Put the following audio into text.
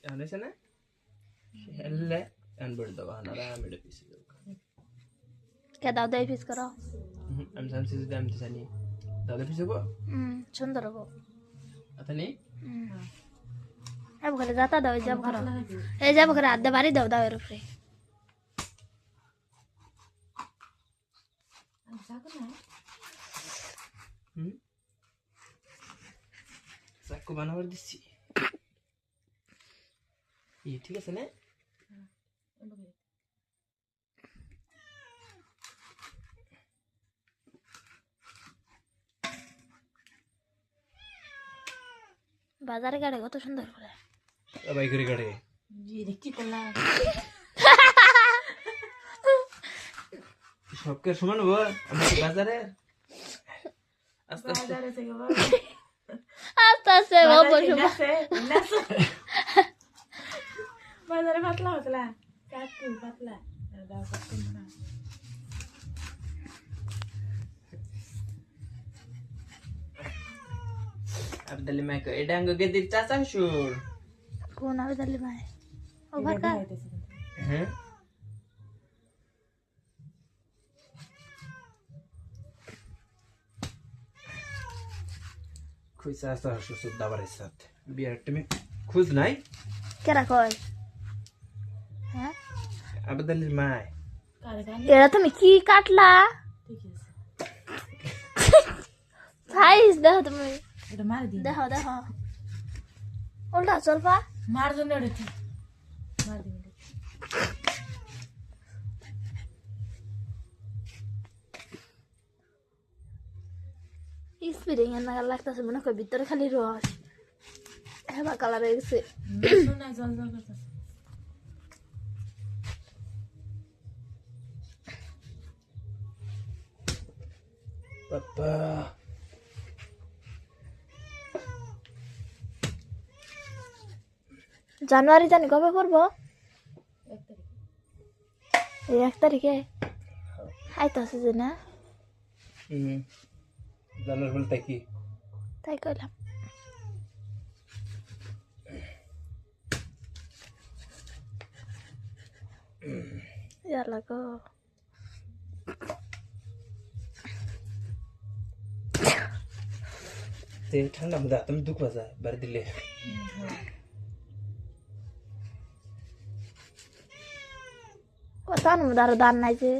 জানিস না হেললে আনবড় দাও না আমি পিস কে দাও দেই পিস করো আমি জানছি যে আমি জানি দাদা পিস হবো সুন্দর হবো আতানি अब घरे जाता दाव जब घर ए जब घर आधे बारी दाव दाव रे সাকু বানাবার দিছি এই ঠিক আছে না বাজারে গাড়ি কত সুন্দর করে ভাই করে গাড়ি জি দেখি করলা সবকে সমান হবো আমাদের বাজারে আস্তে আস্তে বাজারে থেকে আস্তে আস্তে বাবা বাজারে পাতলা পাতলা কাটু পাতলা দাও কাটু না আবদালি মাইক এটা আঙ্গ কে দিতে চাচা শুর কোন আবে দলি ভাই ওভার কা হ্যাঁ খুঁজ আসা শ্বশুর দাবারের সাথে বিয়ার তুমি খুঁজ নাই কেরা কই হ্যাঁ আবদালির মায় কারে গানি এরা তুমি কি কাটলা ঠিক আছে সাইজ দেখো তুমি এটা মার দি দেখো দেখো উল্টা চলপা মার জন্য এটা ঠিক মার দি স্পিরিং এর নাগাল লাগতেছে মনে হয় ভিতরে খালি রস হেবা কালার হয়ে গেছে শোনা জল জল করতেছে বাবা জানুয়ারি জানি কবে করবো এই 1 তারিখে আইতাছে যে না জানার বলতে কি তাই কইলাম ইয়ালা গো ते ठंडा मध्ये आता मी दुख वाजा बर दिले কত দার দান নাই যে